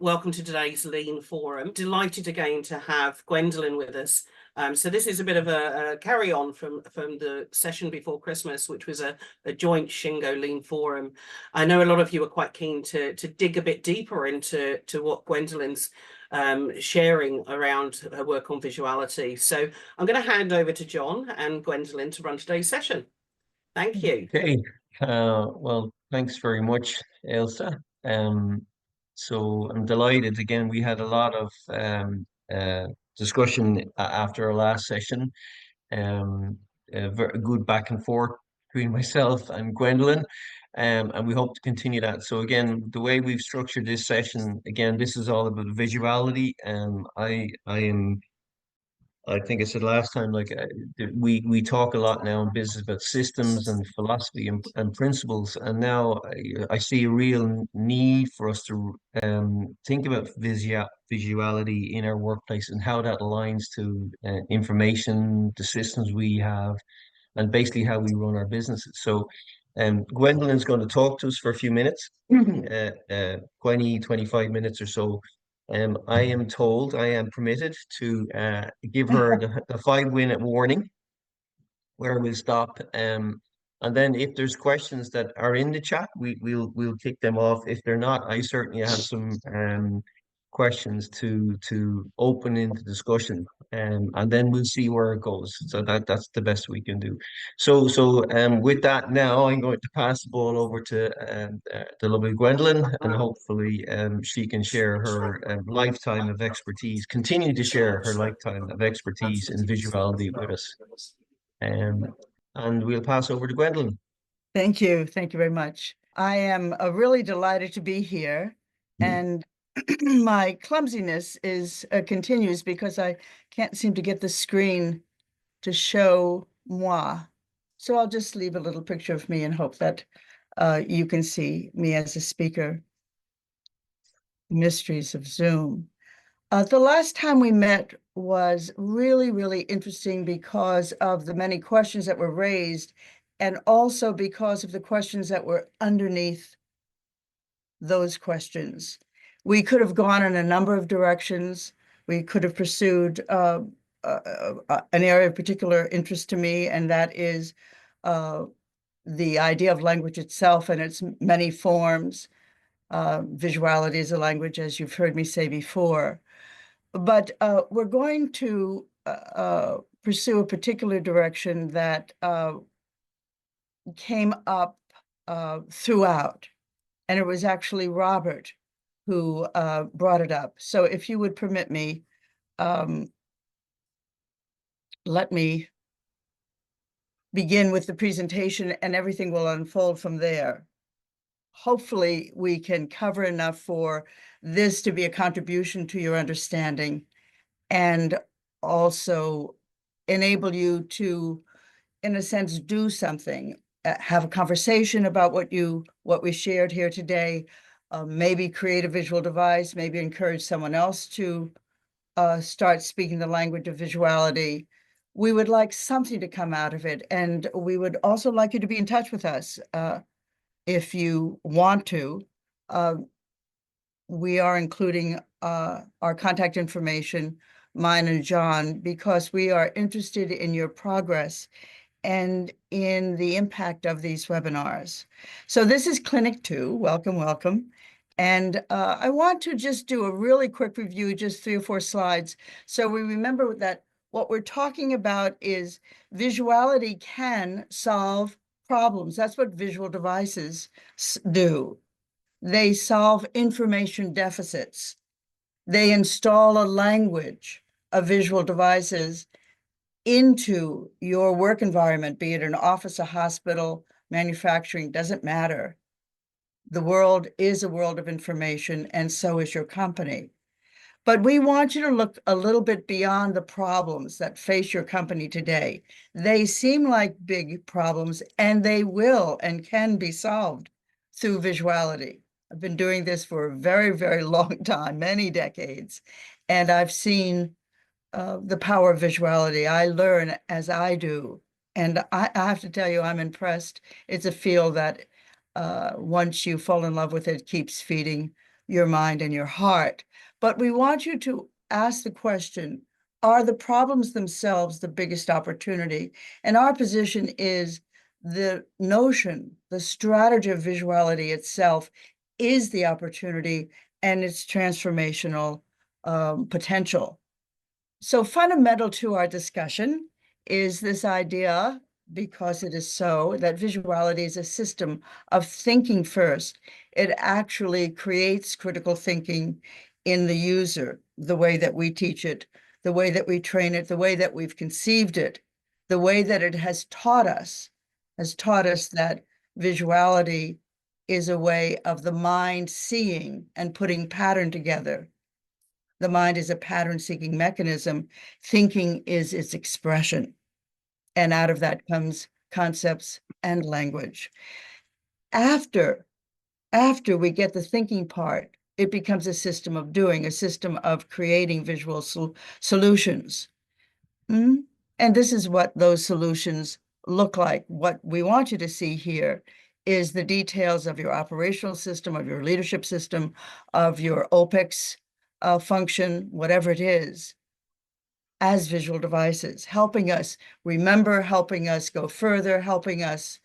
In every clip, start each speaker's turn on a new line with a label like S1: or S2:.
S1: Welcome to today's Lean Forum. Delighted again to have Gwendolyn with us. So this is a bit of a carry on from the session before Christmas, which was a joint Shingo Lean Forum. I know a lot of you are quite keen to dig a bit deeper into what Gwendolyn's sharing around her work on visuality. So I'm going to hand over to John and Gwendolyn to run today's session. Thank you.
S2: Okay. Well, thanks very much, Elsa. So I'm delighted. Again, we had a lot of discussion after our last session. A very good back and forth between myself and Gwendolyn. And we hope to continue that. So again, the way we've structured this session, again, this is all about visuality. I think I said last time, we talk a lot now in business about systems and philosophy and principles, and now I see a real need for us to think about visuality in our workplace and how that aligns to information, the systems we have, and basically how we run our businesses. So, Gwendolyn's going to talk to us for a few minutes, 25 minutes or so. I am told I am permitted to give her the 5-minute warning where we'll stop. And then if there's questions that are in the chat, we'll kick them off. If they're not, I certainly have some questions to open into discussion. And then we'll see where it goes. So that's the best we can do. So with that now, I'm going to pass the ball over to the lovely Gwendolyn, and hopefully she can share her lifetime of expertise, continue to share her lifetime of expertise in visuality with us. And we'll pass over to Gwendolyn.
S3: Thank you. Thank you very much. I am really delighted to be here. And my clumsiness continues because I can't seem to get the screen to show moi. So I'll just leave a little picture of me and hope that you can see me as a speaker. Mysteries of Zoom. The last time we met was really, really interesting because of the many questions that were raised, and also because of the questions that were underneath those questions. We could have gone in a number of directions. We could have pursued an area of particular interest to me, and that is the idea of language itself and its many forms. Visuality is a language, as you've heard me say before. But we're going to pursue a particular direction that came up throughout, and it was actually Robert who brought it up. So if you would permit me, let me begin with the presentation, and everything will unfold from there. Hopefully we can cover enough for this to be a contribution to your understanding, and also enable you to, in a sense, do something, have a conversation about what we shared here today, maybe create a visual device, maybe encourage someone else to start speaking the language of visuality. We would like something to come out of it, and we would also like you to be in touch with us if you want to. We are including our contact information, mine and John, because we are interested in your progress and in the impact of these webinars. So this is Clinic 2. Welcome, welcome. And I want to just do a really quick review, just 3 or 4 slides, so we remember that what we're talking about is visuality can solve problems. That's what visual devices do. They solve information deficits. They install a language of visual devices into your work environment, be it an office, a hospital, manufacturing, doesn't matter. The world is a world of information, and so is your company. But we want you to look a little bit beyond the problems that face your company today. They seem like big problems, and they will and can be solved through visuality. I've been doing this for a very, very long time, many decades, and I've seen the power of visuality. I learn as I do, and I have to tell you, I'm impressed. It's a field that once you fall in love with it, keeps feeding your mind and your heart. But we want you to ask the question, are the problems themselves the biggest opportunity? And our position is the notion, the strategy of visuality itself is the opportunity and its transformational potential. So fundamental to our discussion is this idea, because it is so, that visuality is a system of thinking first. It actually creates critical thinking in the user, the way that we teach it, the way that we train it, the way that we've conceived it, the way that it has taught us that visuality is a way of the mind seeing and putting pattern together. The mind is a pattern-seeking mechanism. Thinking is its expression. And out of that comes concepts and language. After we get the thinking part, it becomes a system of doing, a system of creating visual solutions. And this is what those solutions look like. What we want you to see here is the details of your operational system, of your leadership system, of your OPEX function, whatever it is, as visual devices, helping us remember, helping us go further, helping us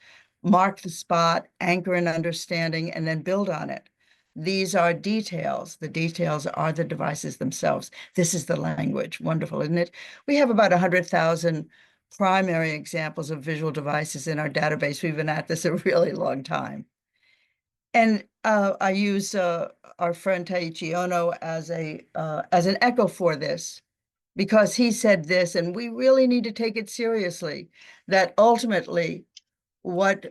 S3: mark the spot, anchor an understanding, and then build on it. These are details. The details are the devices themselves. This is the language. Wonderful, isn't it? We have about 100,000 primary examples of visual devices in our database. We've been at this a really long time. And I use our friend Taiichi Ono as an echo for this, because he said this, and we really need to take it seriously, that ultimately what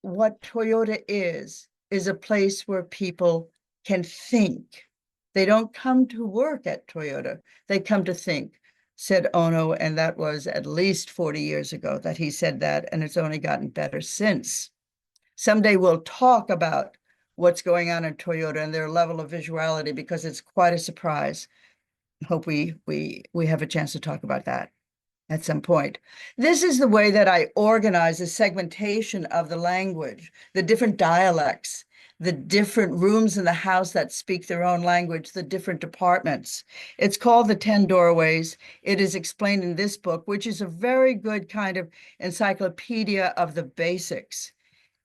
S3: Toyota is a place where people can think. They don't come to work at Toyota, they come to think, said Ono, and that was at least 40 years ago that he said that, and it's only gotten better since. Someday we'll talk about what's going on in Toyota and their level of visuality, because it's quite a surprise. Hope we have a chance to talk about that at some point. This is the way that I organize the segmentation of the language, the different dialects, the different rooms in the house that speak their own language, the different departments. It's called the 10 Doorways. It is explained in this book, which is a very good kind of encyclopedia of the basics.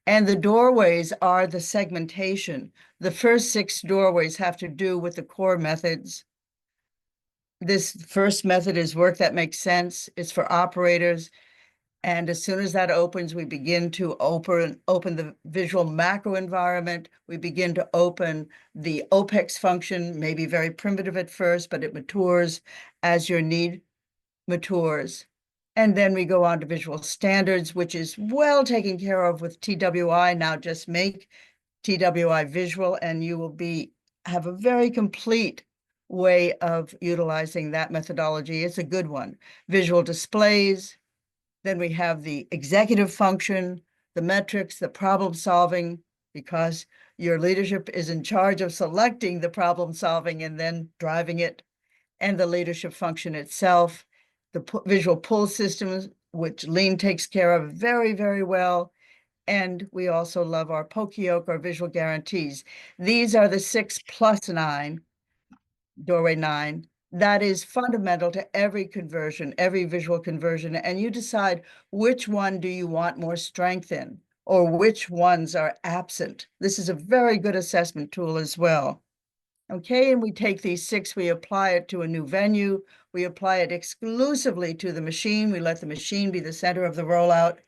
S3: And the doorways are the segmentation. The first 6 doorways have to do with the core methods. This first method is work that makes sense. It's for operators. And as soon as that opens, we begin to open the visual macro environment. We begin to open the OPEX function, maybe very primitive at first, but it matures as your need matures. And then we go on to visual standards, which is well taken care of with TWI. Now just make TWI visual, and you will have a very complete way of utilizing that methodology. It's a good one. Visual displays. Then we have the executive function, the metrics, the problem solving, because your leadership is in charge of selecting the problem solving and then driving it, and the leadership function itself, the visual pull systems, which Lean takes care of very, very well. And we also love our Poka-yoke, our visual guarantees. These are the 6 plus 9, doorway 9. That is fundamental to every conversion, every visual conversion. And you decide which one do you want more strength in, or which ones are absent. This is a very good assessment tool as well. Okay, and we take these 6, we apply it to a new venue, we apply it exclusively to the machine, we let the machine be the center of the rollout.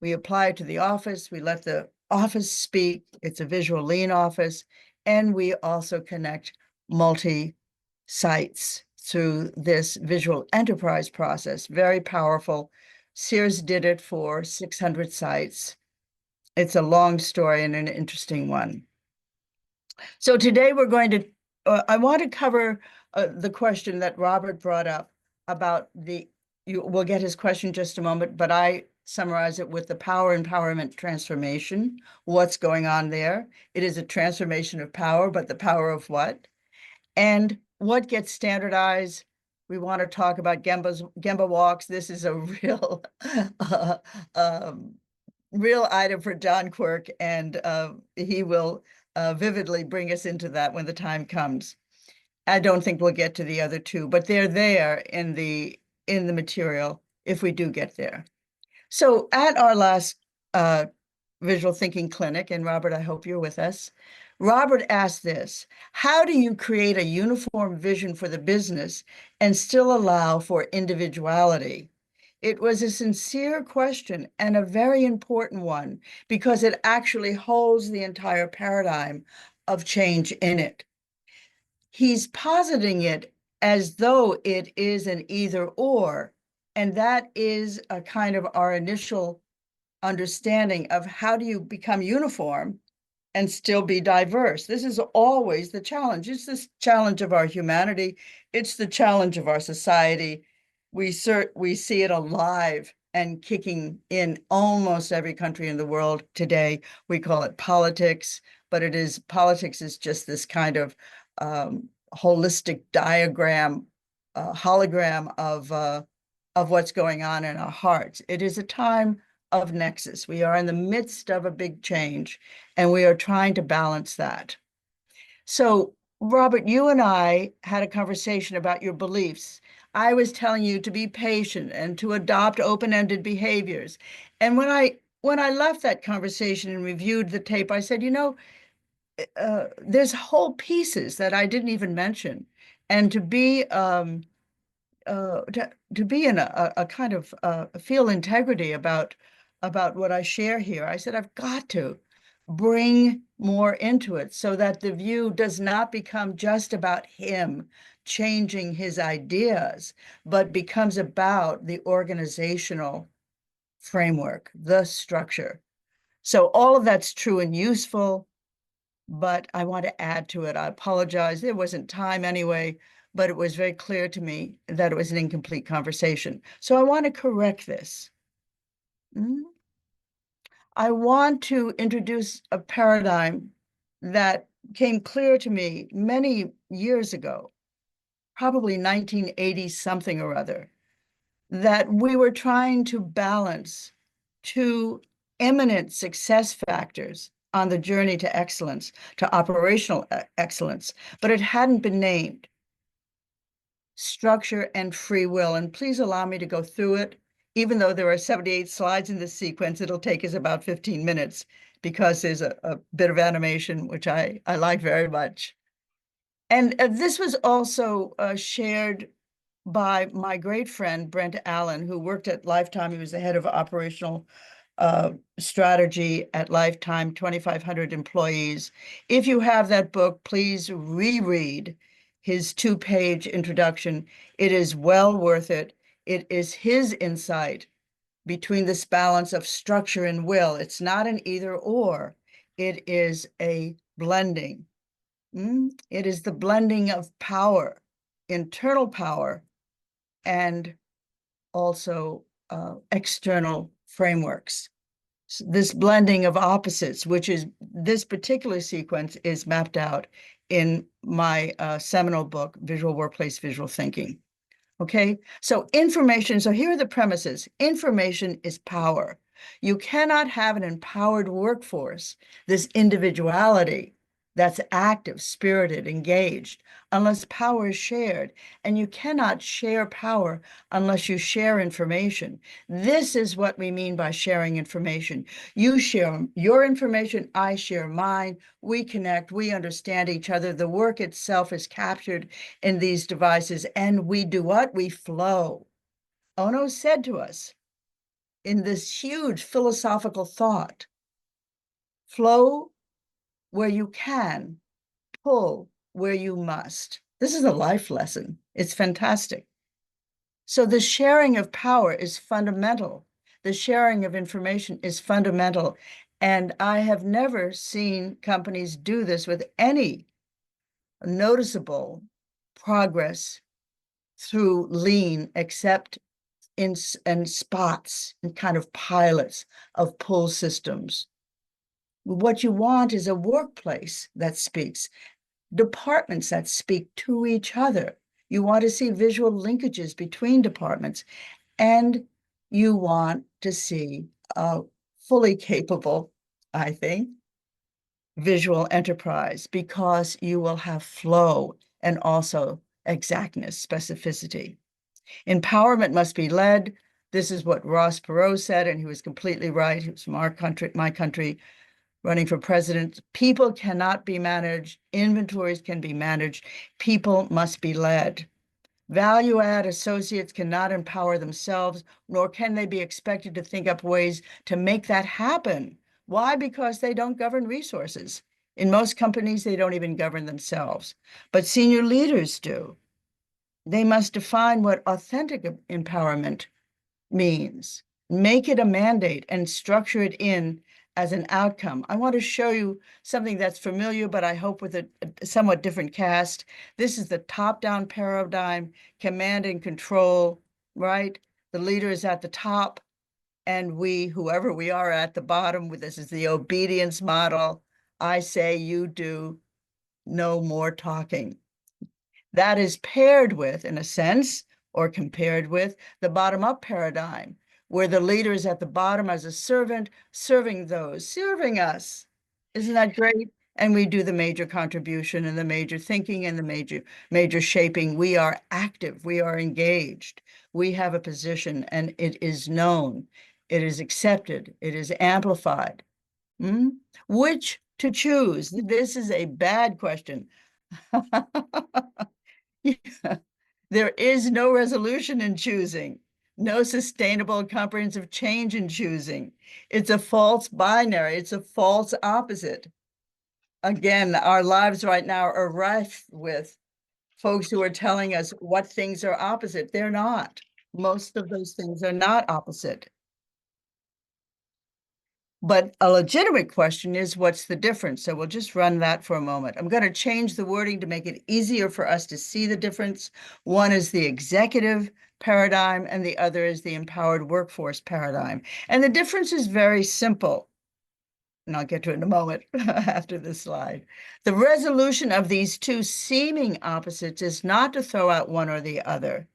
S3: We apply it to the office, we let the office speak, it's a visual Lean office, and we also connect multi-sites through this visual enterprise process, very powerful. Sears did it for 600 sites. It's a long story and an interesting one. So today we're going to, I want to cover the question that Robert brought up about we'll get his question in just a moment, but I summarize it with the power empowerment transformation. What's going on there? It is a transformation of power, but the power of what? And what gets standardized? We want to talk about Gemba walks. This is a real real item for John Quirk, and he will vividly bring us into that when the time comes. I don't think we'll get to the other two, but they're there in the material if we do get there. So at our last visual thinking clinic, and Robert, I hope you're with us, Robert asked this: how do you create a uniform vision for the business and still allow for individuality? It was a sincere question and a very important one because it actually holds the entire paradigm of change in it. He's positing it as though it is an either or, and that is a kind of our initial understanding of how do you become uniform and still be diverse. This is always the challenge. It's the challenge of our humanity. It's the challenge of our society. We see it alive and kicking in almost every country in the world today. We call it politics, but politics is just this kind of holistic diagram, hologram of what's going on in our hearts. It is a time of nexus. We are in the midst of a big change, and we are trying to balance that. So, Robert, you and I had a conversation about your beliefs. I was telling you to be patient and to adopt open-ended behaviors. And when I left that conversation and reviewed the tape, I said, there's whole pieces that I didn't even mention. And to be in a kind of feel integrity about what I share here, I said, I've got to bring more into it so that the view does not become just about him changing his ideas, but becomes about the organizational framework, the structure. So all of that's true and useful, but I want to add to it. I apologize. There wasn't time anyway, but it was very clear to me that it was an incomplete conversation. So I want to correct this. I want to introduce a paradigm that came clear to me many years ago, probably 1980 something or other, that we were trying to balance two eminent success factors on the journey to excellence, to operational excellence, but it hadn't been named: structure and free will. And please allow me to go through it. Even though there are 78 slides in this sequence, it'll take us about 15 minutes because there's a bit of animation, which I like very much. And this was also shared by my great friend, Brent Allen, who worked at Lifetime. He was the head of operational strategy at Lifetime, 2,500 employees. If you have that book, please reread his 2-page introduction. It is well worth it. It is his insight between this balance of structure and will. It's not an either or. It is a blending. It is the blending of power, internal power, and also external frameworks. So this blending of opposites, which is this particular sequence, is mapped out in my seminal book, Visual Workplace, Visual Thinking. Okay, so information. So here are the premises. Information is power. You cannot have an empowered workforce, this individuality that's active, spirited, engaged, unless power is shared. And you cannot share power unless you share information. This is what we mean by sharing information. You share your information, I share mine, we connect, we understand each other. The work itself is captured in these devices, and we do what? We flow. Ono said to us in this huge philosophical thought, flow where you can, pull where you must. This is a life lesson. It's fantastic. So the sharing of power is fundamental. The sharing of information is fundamental. And I have never seen companies do this with any noticeable progress through lean, except in spots and kind of pilots of pull systems. What you want is a workplace that speaks, departments that speak to each other. You want to see visual linkages between departments, and you want to see fully capable, I think, visual enterprise, because you will have flow and also exactness, specificity. Empowerment must be led. This is what Ross Perot said, and he was completely right. He was from our country, my country, running for president. People cannot be managed. Inventories can be managed. People must be led. Value-add associates cannot empower themselves, nor can they be expected to think up ways to make that happen. Why? Because they don't govern resources. In most companies, they don't even govern themselves, but senior leaders do. They must define what authentic empowerment means, make it a mandate, and structure it in as an outcome. I want to show you something that's familiar, but I hope with a somewhat different cast. This is the top-down paradigm, command and control, right? The leader is at the top, and we, whoever we are, at the bottom. This is the obedience model. I say, you do, no more talking. That is paired with, in a sense, or compared with, the bottom-up paradigm, where the leader is at the bottom as a servant, serving those, serving us. Isn't that great? And we do the major contribution and the major thinking and the major shaping. We are active, we are engaged, we have a position, and it is known, it is accepted, it is amplified. Which to choose? This is a bad question. There is no resolution in choosing, no sustainable comprehensive change in choosing. It's a false binary, it's a false opposite. Again, our lives right now are rife with folks who are telling us what things are opposite. They're not. Most of those things are not opposite. But a legitimate question is, what's the difference? So we'll just run that for a moment. I'm going to change the wording to make it easier for us to see the difference. One is the executive paradigm, and the other is the empowered workforce paradigm. And the difference is very simple. And I'll get to it in a moment after this slide. The resolution of these two seeming opposites is not to throw out one or the other.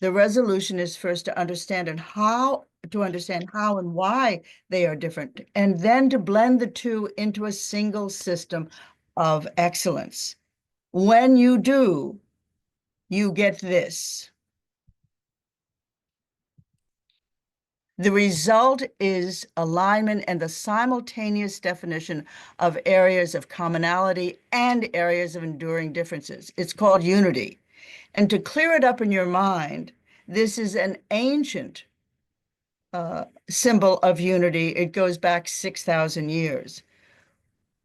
S3: The resolution is first to understand how and why they are different, and then to blend the two into a single system of excellence. When you do, you get this. The result is alignment and the simultaneous definition of areas of commonality and areas of enduring differences. It's called unity. And to clear it up in your mind, this is an ancient symbol of unity. It goes back 6,000 years.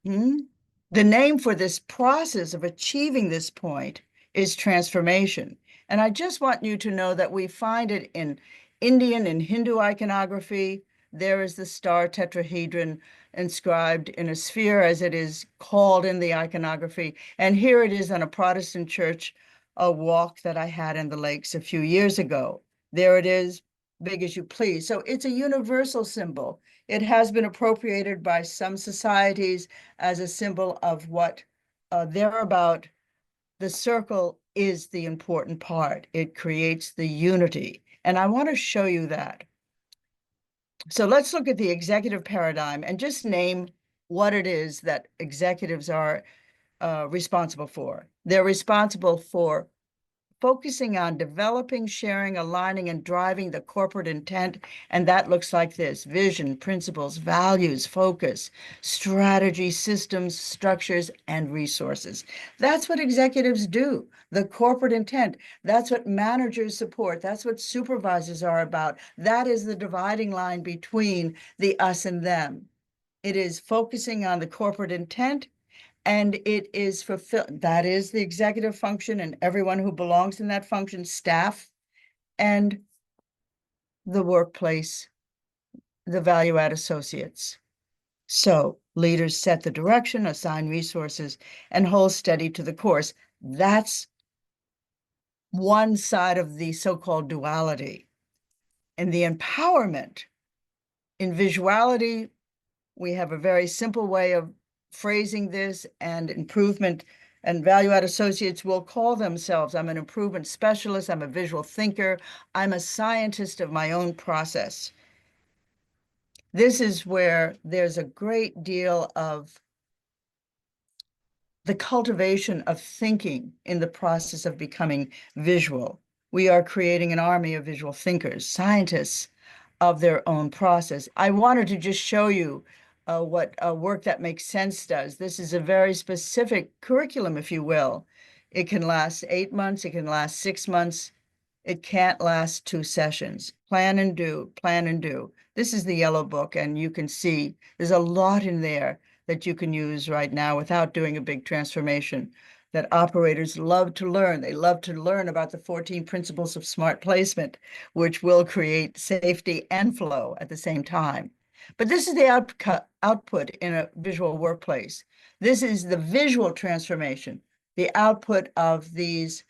S3: The name for this process of achieving this point is transformation. And I just want you to know that we find it in Indian and Hindu iconography. There is the star tetrahedron inscribed in a sphere, as it is called in the iconography. And here it is on a Protestant church, a walk that I had in the lakes a few years ago. There it is, big as you please. So it's a universal symbol. It has been appropriated by some societies as a symbol of what they're about. The circle is the important part. It creates the unity. And I want to show you that. So let's look at the executive paradigm and just name what it is that executives are responsible for. They're responsible for focusing on developing, sharing, aligning, and driving the corporate intent. And that looks like this: vision, principles, values, focus, strategy, systems, structures, and resources. That's what executives do. The corporate intent. That's what managers support. That's what supervisors are about. That is the dividing line between the us and them. It is focusing on the corporate intent, and it is fulfilled. That is the executive function and everyone who belongs in that function, staff, and the workplace, the value-add associates. So leaders set the direction, assign resources, and hold steady to the course. That's one side of the so-called duality. And the empowerment, in visuality, we have a very simple way of phrasing this, and improvement and value-add associates will call themselves, I'm an improvement specialist, I'm a visual thinker, I'm a scientist of my own process. This is where there's a great deal of the cultivation of thinking in the process of becoming visual. We are creating an army of visual thinkers, scientists of their own process. I wanted to just show you what work that makes sense does. This is a very specific curriculum, if you will. It can last 8 months, it can last 6 months. It can't last 2 sessions. Plan and do, plan and do. This is the yellow book, and you can see there's a lot in there that you can use right now without doing a big transformation that operators love to learn. They love to learn about the 14 principles of smart placement, which will create safety and flow at the same time. But this is the output in a visual workplace. This is the visual transformation, the output of these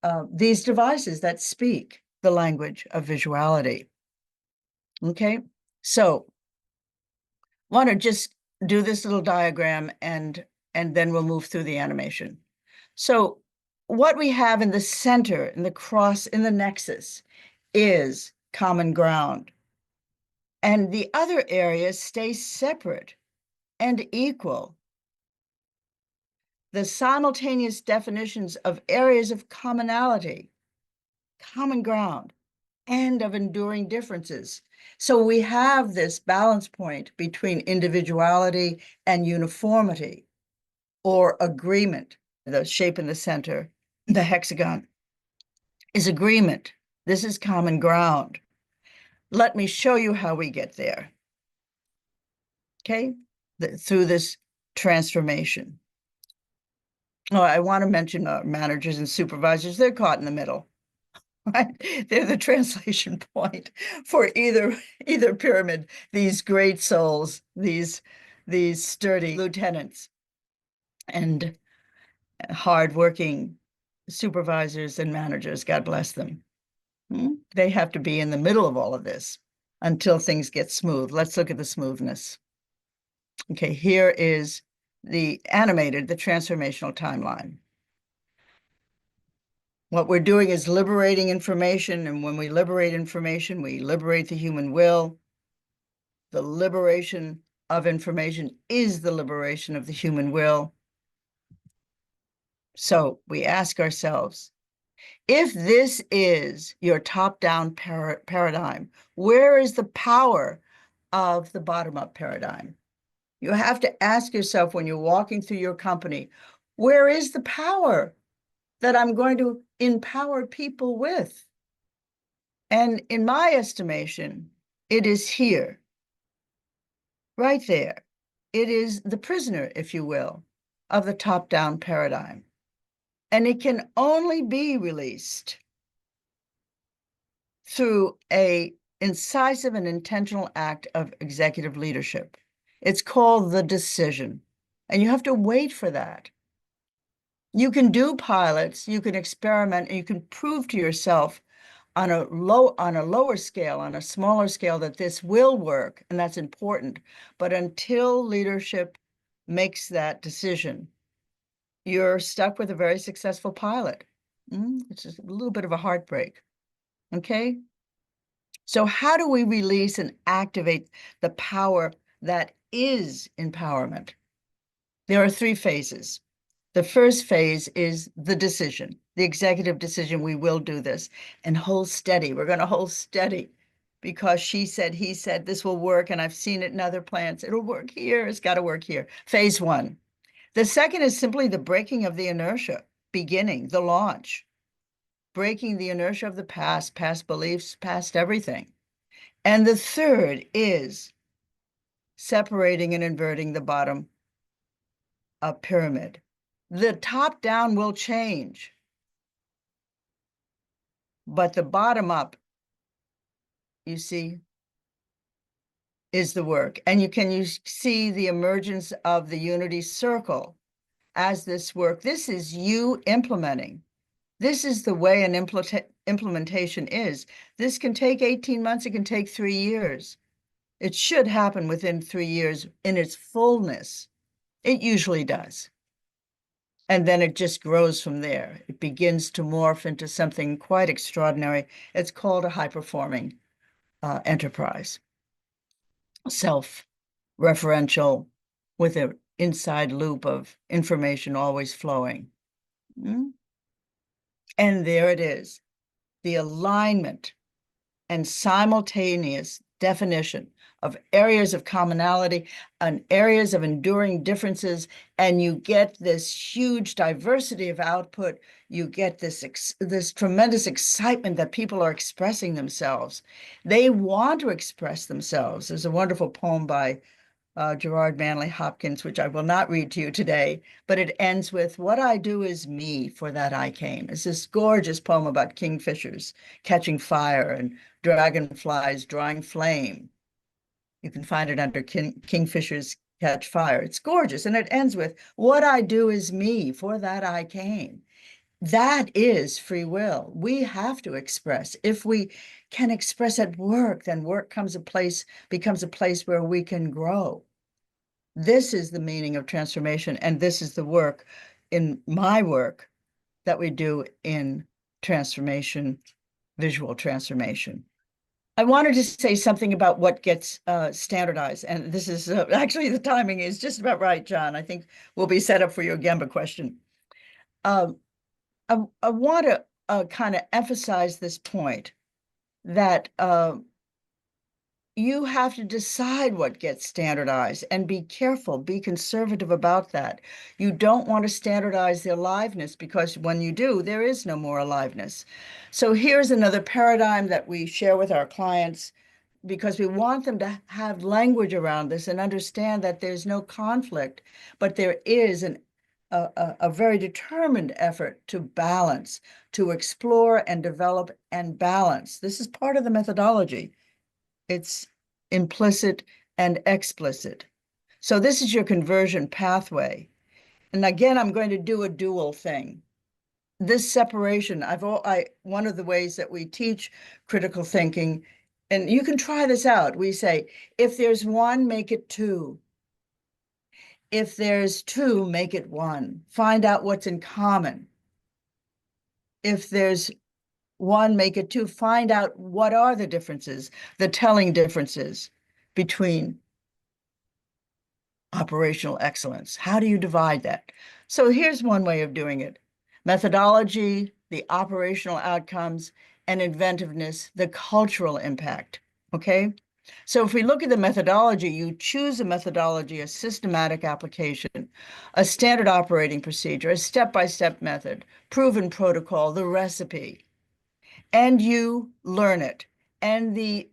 S3: devices that speak the language of visuality. Okay, so want to just do this little diagram and then we'll move through the animation. So what we have in the center, in the cross, in the nexus, is common ground. And the other areas stay separate and equal. The simultaneous definitions of areas of commonality, common ground, and of enduring differences. So we have this balance point between individuality and uniformity, or agreement. The shape in the center, the hexagon, is agreement. This is common ground. Let me show you how we get there. Okay, through this transformation. Oh, I want to mention managers and supervisors. They're caught in the middle. Right? They're the translation point for either pyramid. These great souls, these sturdy lieutenants, and hardworking supervisors and managers. God bless them. They have to be in the middle of all of this until things get smooth. Let's look at the smoothness. Okay, here is the transformational timeline. What we're doing is liberating information, and when we liberate information, we liberate the human will. The liberation of information is the liberation of the human will. So we ask ourselves, if this is your top-down paradigm, where is the power of the bottom-up paradigm? You have to ask yourself when you're walking through your company, where is the power that I'm going to empower people with? And in my estimation, it is here, right there. It is the prisoner, if you will, of the top-down paradigm. And it can only be released through an incisive and intentional act of executive leadership. It's called the decision, and you have to wait for that. You can do pilots, you can experiment, and you can prove to yourself on a lower scale, on a smaller scale, that this will work, and that's important. But until leadership makes that decision, you're stuck with a very successful pilot. It's just a little bit of a heartbreak. Okay? So how do we release and activate the power that is empowerment? There are 3 phases. The first phase is the decision, the executive decision. We will do this, and hold steady. We're going to hold steady because she said, he said, this will work. And I've seen it in other plants. It'll work here. It's got to work here. Phase 1. The second is simply the breaking of the inertia, beginning the launch, breaking the inertia of the past beliefs, past everything. And the third is separating and inverting the bottom up pyramid. The top down will change, but the bottom up, you see, is the work. And you see the emergence of the unity circle as this work. This is you implementing. This is the way an implementation is. This can take 18 months. It can take 3 years. It should happen within 3 years in its fullness. It usually does. And then it just grows from there. It begins to morph into something quite extraordinary. It's called a high-performing enterprise. Self-referential, with a inside loop of information always flowing. And there it is, the alignment and simultaneous definition of areas of commonality and areas of enduring differences, and you get this huge diversity of output. You get this tremendous excitement that people are expressing themselves. They want to express themselves. There's a wonderful poem by Gerard Manley Hopkins, which I will not read to you today, but it ends with, "What I do is me, for that I came." It's this gorgeous poem about kingfishers catching fire and dragonflies drawing flame. You can find it under Kingfishers Catch Fire. It's gorgeous. And it ends with, "What I do is me, for that I came." That is free will. We have to express. If we can express at work, then work becomes a place where we can grow. This is the meaning of transformation, and this is the work in my work that we do in transformation, visual transformation. I wanted to say something about what gets standardized, and this is actually the timing is just about right, John. I think we'll be set up for your Gemba question. I want to kind of emphasize this point that you have to decide what gets standardized and be careful, be conservative about that. You don't want to standardize the aliveness, because when you do, there is no more aliveness. So here's another paradigm that we share with our clients, because we want them to have language around this and understand that there's no conflict, but there is a very determined effort to balance, to explore and develop and balance. This is part of the methodology. It's implicit and explicit. So this is your conversion pathway. And again, I'm going to do a dual thing. This separation, one of the ways that we teach critical thinking, and you can try this out. We say, if there's one, make it two. If there's two, make it one. Find out what's in common. If there's one, make it two. Find out what are the differences, the telling differences between operational excellence. How do you divide that? So here's one way of doing it. Methodology, the operational outcomes, and inventiveness, the cultural impact, okay? So if we look at the methodology, you choose a methodology, a systematic application, a standard operating procedure, a step-by-step method, proven protocol, the recipe, and you learn it. And the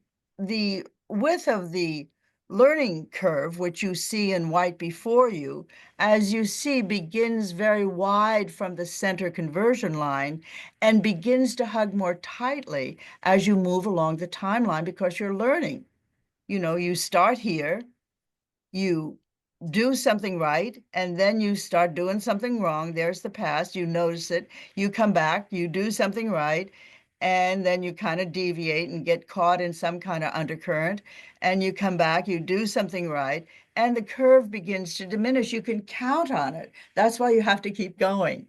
S3: width of the learning curve, which you see in white before you, as you see, begins very wide from the center conversion line and begins to hug more tightly as you move along the timeline, because you're learning. You know, you start here, you do something right, and then you start doing something wrong. There's the past, you notice it, you come back, you do something right, and then you kind of deviate and get caught in some kind of undercurrent, and you come back, you do something right, and the curve begins to diminish. You can count on it. That's why you have to keep going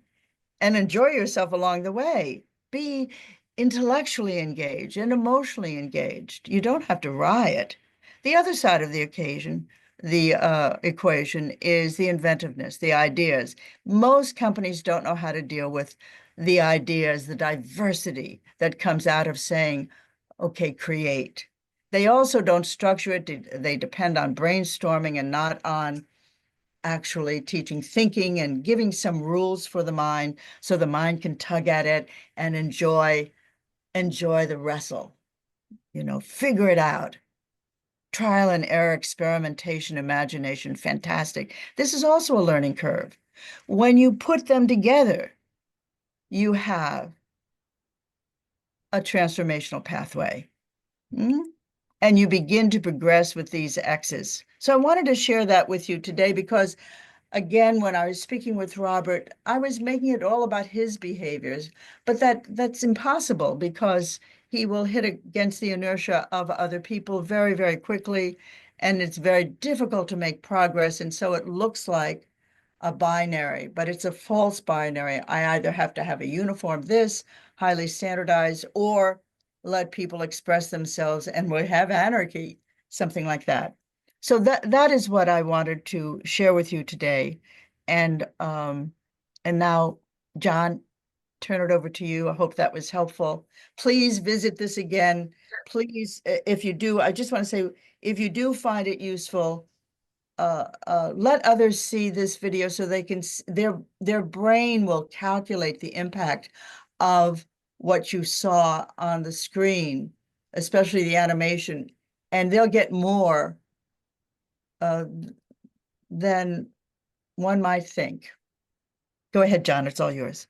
S3: and enjoy yourself along the way. Be intellectually engaged and emotionally engaged. You don't have to riot. The other side of the equation is the inventiveness, the ideas. Most companies don't know how to deal with the ideas, the diversity that comes out of saying, okay, create. They also don't structure it. They depend on brainstorming and not on actually teaching thinking and giving some rules for the mind so the mind can tug at it and enjoy the wrestle, figure it out. Trial and error, experimentation, imagination, fantastic. This is also a learning curve. When you put them together, you have a transformational pathway. And you begin to progress with these X's. So I wanted to share that with you today because, again, when I was speaking with Robert, I was making it all about his behaviors, but that's impossible because he will hit against the inertia of other people very, very quickly, and it's very difficult to make progress. And so it looks like a binary, but it's a false binary. I either have to have a uniform this, highly standardized, or let people express themselves and we have anarchy, something like that. So that is what I wanted to share with you today. And now, John, turn it over to you. I hope that was helpful. Please visit this again. Please, if you do, I just want to say, if you do find it useful, let others see this video so they can, their brain will calculate the impact of what you saw on the screen, especially the animation, and they'll get more than one might think. Go ahead, John, it's all yours.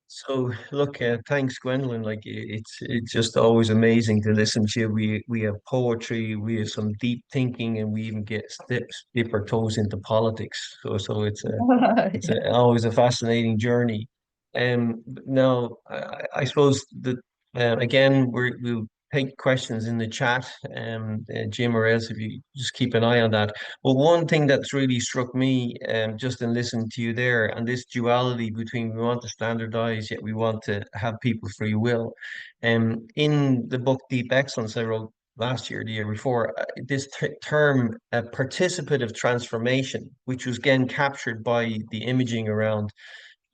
S2: So look, thanks, Gwendolyn. Like it's just always amazing to listen to you. We have poetry, we have some deep thinking, and we even get dip our toes into politics. So it's
S3: Yeah.
S2: always a fascinating journey. Now I suppose that again we'll take questions in the chat, Jim or else if you just keep an eye on that. But one thing that's really struck me, just in listening to you there, and this duality between we want to standardize, yet we want to have people free will. In the book Deep Excellence I wrote last year, the year before, this term participative transformation, which was again captured by the imaging around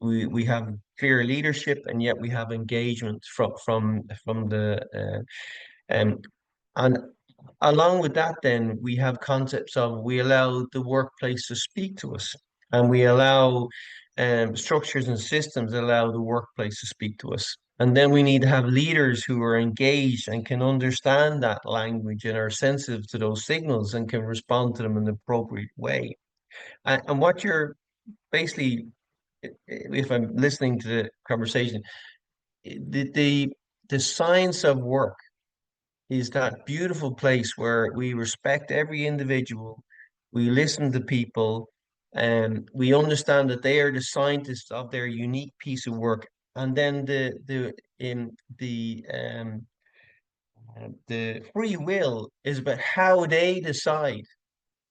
S2: we have clear leadership and yet we have engagement from the um and along with that, then we have concepts of we allow the workplace to speak to us, and we allow structures and systems allow the workplace to speak to us. And then we need to have leaders who are engaged and can understand that language and are sensitive to those signals and can respond to them in an appropriate way. And what you're basically, if I'm listening to the conversation, the the, the science of work is that beautiful place where we respect every individual, we listen to people, and we understand that they are the scientists of their unique piece of work. And then the free will is about how they decide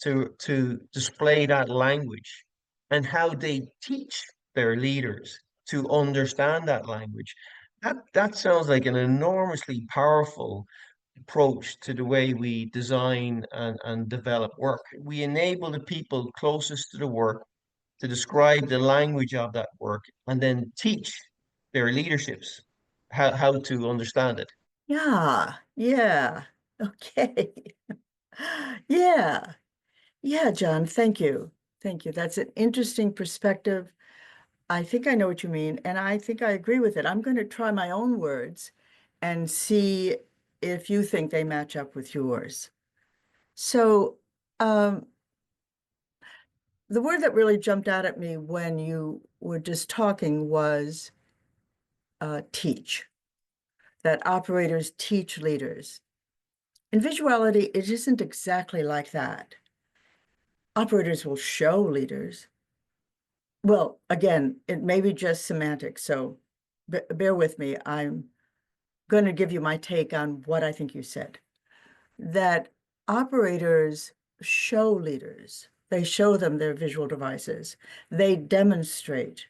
S2: to display that language and how they teach their leaders to understand that language. That sounds like an enormously powerful approach to the way we design and develop work. We enable the people closest to the work to describe the language of that work and then teach their leaderships how to understand it.
S3: Yeah. Okay. Yeah. Yeah, John, thank you. Thank you. That's an interesting perspective. I think I know what you mean, and I think I agree with it. I'm going to try my own words and see if you think they match up with yours. So, the word that really jumped out at me when you were just talking was teach, that operators teach leaders. In visuality, it isn't exactly like that. Operators will show leaders. Well, again, it may be just semantics, so bear with me. I'm going to give you my take on what I think you said. That operators show leaders. They show them their visual devices. They demonstrate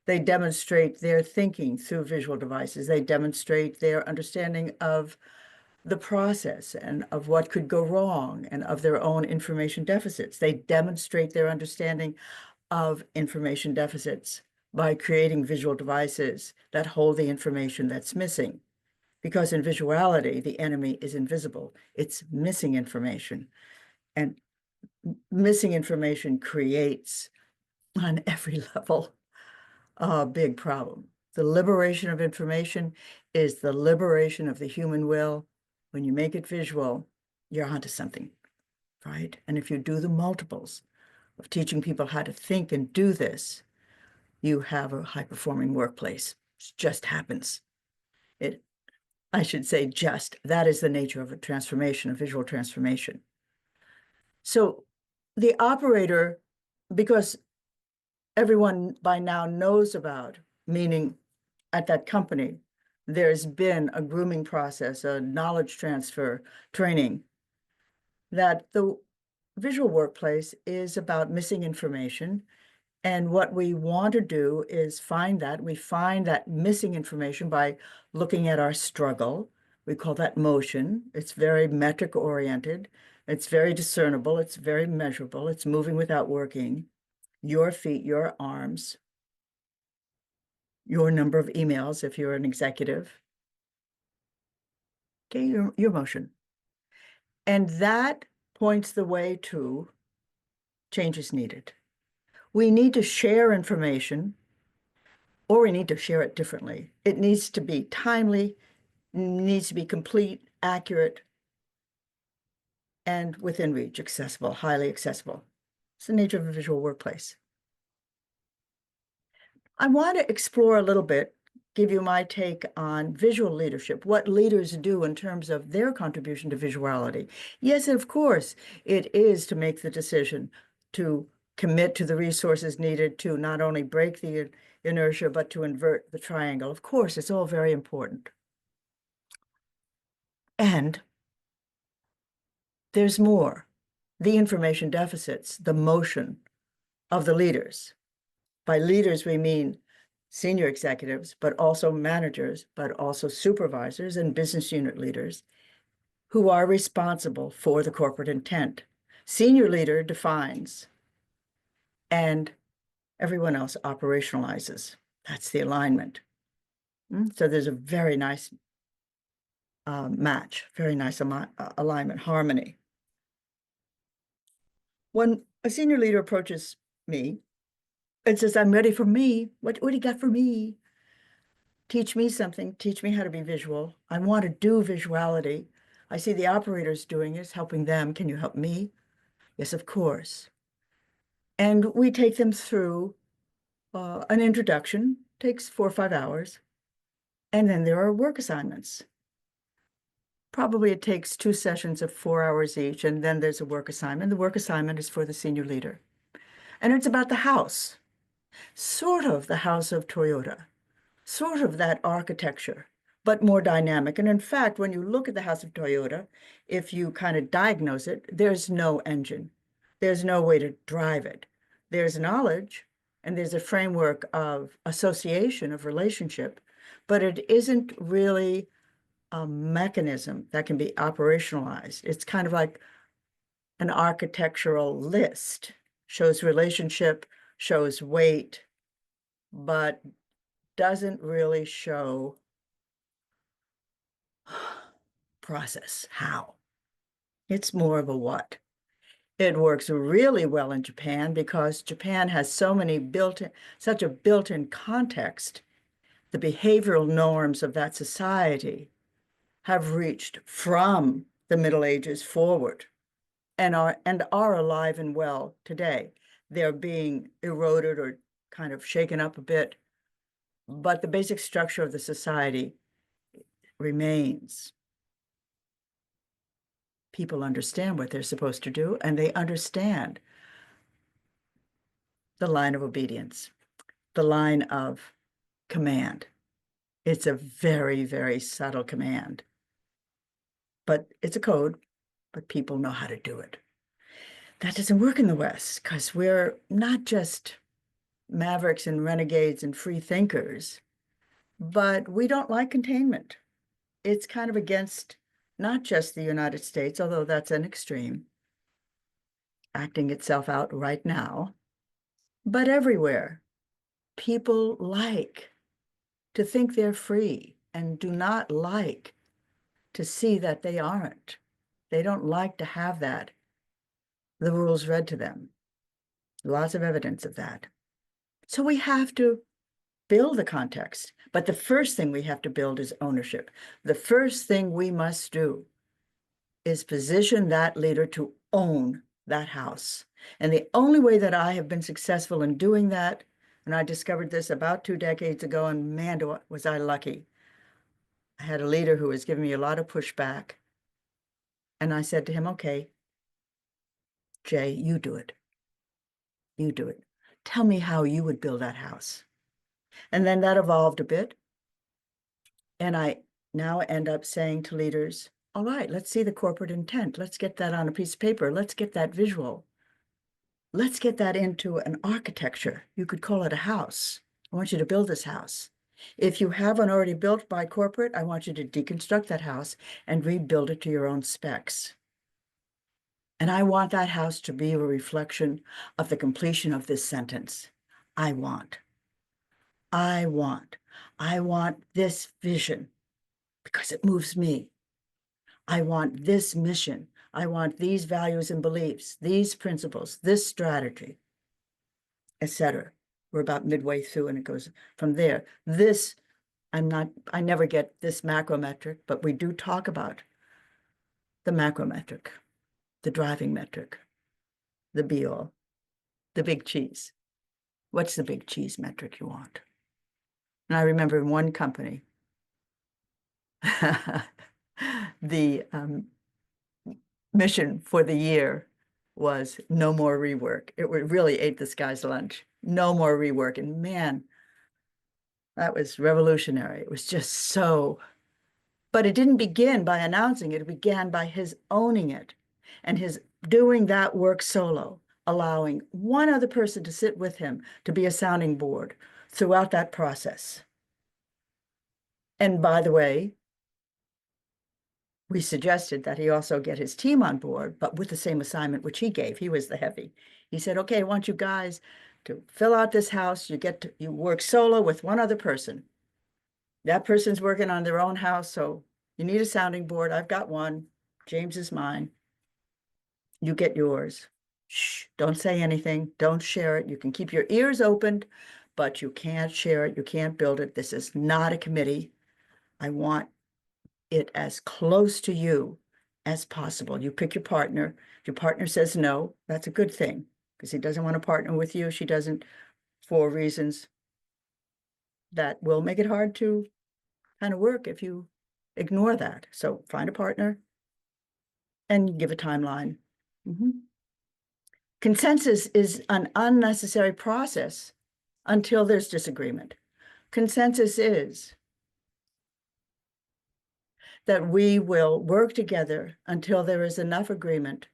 S3: their thinking through visual devices. They demonstrate their understanding of the process and of what could go wrong and of their own information deficits. They demonstrate their understanding of information deficits by creating visual devices that hold the information that's missing. Because in visuality, the enemy is invisible. It's missing information. And missing information creates, on every level, a big problem. The liberation of information is the liberation of the human will. When you make it visual, you're onto something, right? And if you do the multiples of teaching people how to think and do this, you have a high-performing workplace. It just happens. I should say that is the nature of a transformation, a visual transformation. So the operator, because everyone by now knows about, meaning at that company, there's been a grooming process, a knowledge transfer training, that the visual workplace is about missing information. And what we want to do is we find that missing information by looking at our struggle. We call that motion. It's very metric oriented. It's very discernible. It's very measurable. It's moving without working. Your feet, your arms, your number of emails if you're an executive. Okay, your motion. And that points the way to changes needed. We need to share information, or we need to share it differently. It needs to be timely, needs to be complete, accurate, and within reach, accessible, highly accessible. It's the nature of a visual workplace. I want to explore a little bit, give you my take on visual leadership, what leaders do in terms of their contribution to visuality. Yes, of course, it is to make the decision to commit to the resources needed to not only break the inertia, but to invert the triangle. Of course, it's all very important. And there's more. The information deficits, the motion of the leaders. By leaders, we mean senior executives, but also managers, but also supervisors and business unit leaders who are responsible for the corporate intent. Senior leader defines, and everyone else operationalizes. That's the alignment. So there's a very nice match, very nice alignment, harmony. When a senior leader approaches me and says, I'm ready for me, what do you got for me? Teach me something, teach me how to be visual. I want to do visuality. I see the operators doing it, helping them. Can you help me? Yes, of course. And we take them through an introduction, takes 4 or 5 hours. And then there are work assignments. Probably it takes 2 sessions of 4 hours each, and then there's a work assignment. The work assignment is for the senior leader. And it's about the house, sort of the house of Toyota, sort of that architecture, but more dynamic. And in fact, when you look at the house of Toyota, if you kind of diagnose it, there's no engine. There's no way to drive it. There's knowledge, and there's a framework of association, of relationship, but it isn't really a mechanism that can be operationalized. It's kind of like an architectural list, shows relationship, shows weight, but doesn't really show process, how. It's more of a what. It works really well in Japan because Japan has so many such a built-in context. The behavioral norms of that society have reached from the Middle Ages forward and are alive and well today. They're being eroded or kind of shaken up a bit, but the basic structure of the society remains. People understand what they're supposed to do, and they understand the line of obedience, the line of command. It's a very, very subtle command, but it's a code, but people know how to do it. That doesn't work in the West because we're not just mavericks and renegades and free thinkers, but we don't like containment. It's kind of against not just the United States, although that's an extreme, acting itself out right now, but everywhere. People like to think they're free and do not like to see that they aren't. They don't like to have that, the rules read to them. Lots of evidence of that. So we have to build the context. But the first thing we have to build is ownership. The first thing we must do is position that leader to own that house. And the only way that I have been successful in doing that, and I discovered this about 2 decades ago, and man, was I lucky. I had a leader who was giving me a lot of pushback. And I said to him, okay, Jay, you do it. You do it. Tell me how you would build that house. And then that evolved a bit. And I now end up saying to leaders, all right, let's see the corporate intent. Let's get that on a piece of paper. Let's get that visual. Let's get that into an architecture. You could call it a house. I want you to build this house. If you haven't already built by corporate, I want you to deconstruct that house and rebuild it to your own specs. And I want that house to be a reflection of the completion of this sentence. I want this vision because it moves me. I want this mission. I want these values and beliefs, these principles, this strategy, etc. We're about midway through and it goes from there. This, I never get this macrometric, but we do talk about the macrometric, the driving metric, the be-all, the big cheese. What's the big cheese metric you want? And I remember in one company, the mission for the year was no more rework. It really ate this guy's lunch. No more rework. And man, that was revolutionary. It was just so, but it didn't begin by announcing it. It began by his owning it and his doing that work solo, allowing one other person to sit with him to be a sounding board throughout that process. And by the way, we suggested that he also get his team on board, but with the same assignment which he gave. He was the heavy. He said, okay, I want you guys to fill out this house. You work solo with one other person. That person's working on their own house, so you need a sounding board. I've got one. James is mine. You get yours. Shh, don't say anything. Don't share it. You can keep your ears opened, but you can't share it. You can't build it. This is not a committee. I want it as close to you as possible. You pick your partner. If your partner says no, that's a good thing because he doesn't want to partner with you. She doesn't, for reasons that will make it hard to kind of work if you ignore that. So find a partner and give a timeline. Consensus is an unnecessary process until there's disagreement. Consensus is that we will work together until there is enough agreement.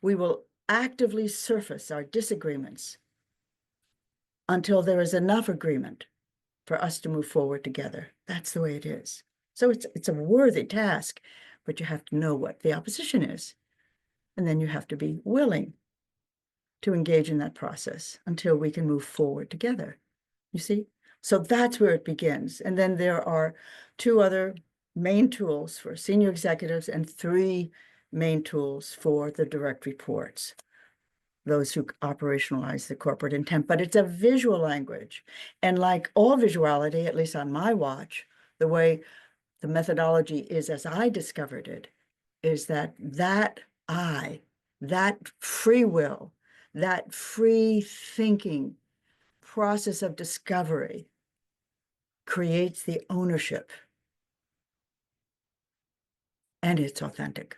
S3: We will actively surface our disagreements until there is enough agreement for us to move forward together. That's the way it is. So it's a worthy task, but you have to know what the opposition is. And then you have to be willing to engage in that process until we can move forward together. You see? So that's where it begins. And then there are 2 other main tools for senior executives and 3 main tools for the direct reports, those who operationalize the corporate intent. But it's a visual language. And like all visuality, at least on my watch, the way the methodology is as I discovered it, is that free will, that free thinking process of discovery creates the ownership. And it's authentic.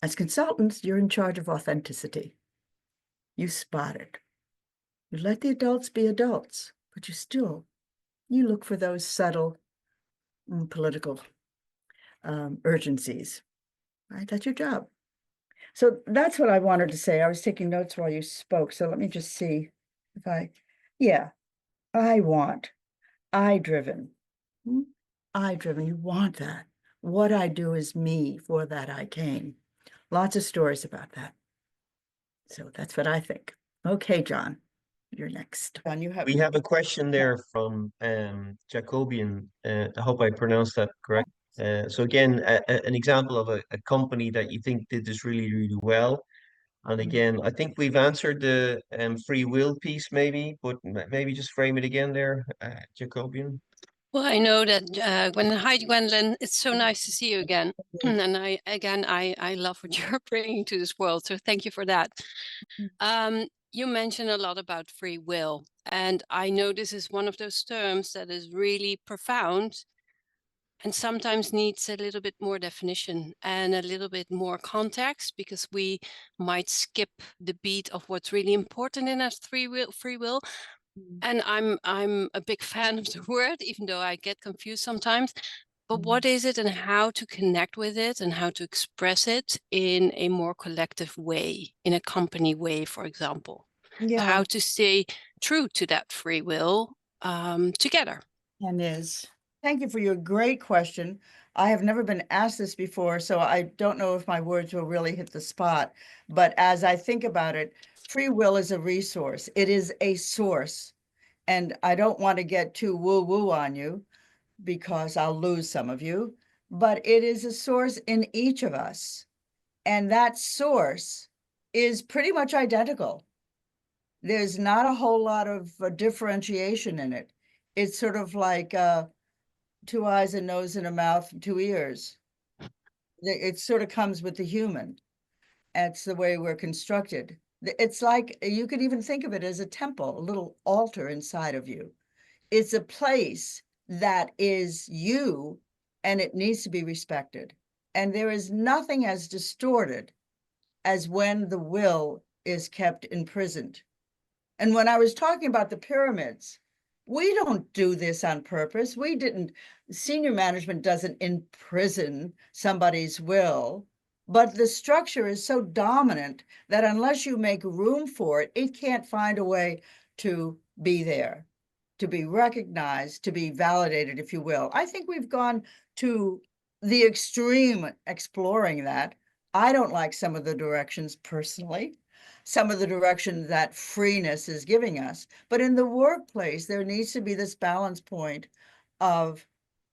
S3: As consultants, you're in charge of authenticity. You spot it. You let the adults be adults, but you look for those subtle political urgencies, right? That's your job. So that's what I wanted to say. I was taking notes while you spoke. So let me just see if I-driven. I-driven, you want that. What I do is me, for that I came. Lots of stories about that. So that's what I think. Okay, John, you're next. John,
S2: We have a question there from Jacobian. I hope I pronounced that correct. So again, an example of a company that you think did this really, really well. And again, I think we've answered the free will piece maybe, but maybe just frame it again there, Jacobian.
S4: Well, I know that hi, Gwendolyn, it's so nice to see you again. And I love what you're bringing to this world. So thank you for that. You mentioned a lot about free will. And I know this is one of those terms that is really profound and sometimes needs a little bit more definition and a little bit more context, because we might skip the beat of what's really important in us free will. And I'm a big fan of the word, even though I get confused sometimes. But what is it and how to connect with it and how to express it in a more collective way, in a company way, for example?
S3: Yeah.
S4: How to stay true to that free will together.
S3: And is. Thank you for your great question. I have never been asked this before, so I don't know if my words will really hit the spot. But as I think about it, free will is a resource. It is a source. And I don't want to get too woo-woo on you because I'll lose some of you, but it is a source in each of us. And that source is pretty much identical. There's not a whole lot of differentiation in it. It's sort of like two eyes, a nose, and a mouth, and two ears. It sort of comes with the human. That's the way we're constructed. It's like, you could even think of it as a temple, a little altar inside of you. It's a place that is you, and it needs to be respected. And there is nothing as distorted as when the will is kept imprisoned. And when I was talking about the pyramids, we don't do this on purpose. We didn't, senior management doesn't imprison somebody's will, but the structure is so dominant that unless you make room for it, it can't find a way to be there, to be recognized, to be validated, if you will. I think we've gone to the extreme exploring that. I don't like some of the directions personally, some of the direction that freeness is giving us. But in the workplace, there needs to be this balance point of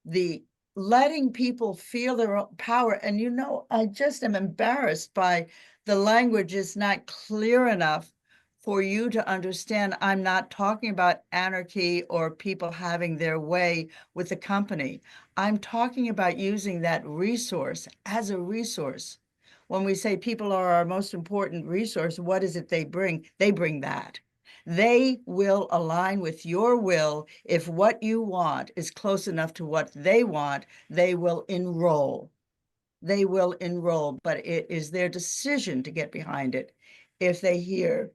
S3: the letting people feel their own power. And you know, I just am embarrassed by the language is not clear enough for you to understand. I'm not talking about anarchy or people having their way with the company. I'm talking about using that resource as a resource. When we say people are our most important resource, what is it they bring? They bring that. They will align with your will. If what you want is close enough to what they want, they will enroll. They will enroll, but it is their decision to get behind it if they hear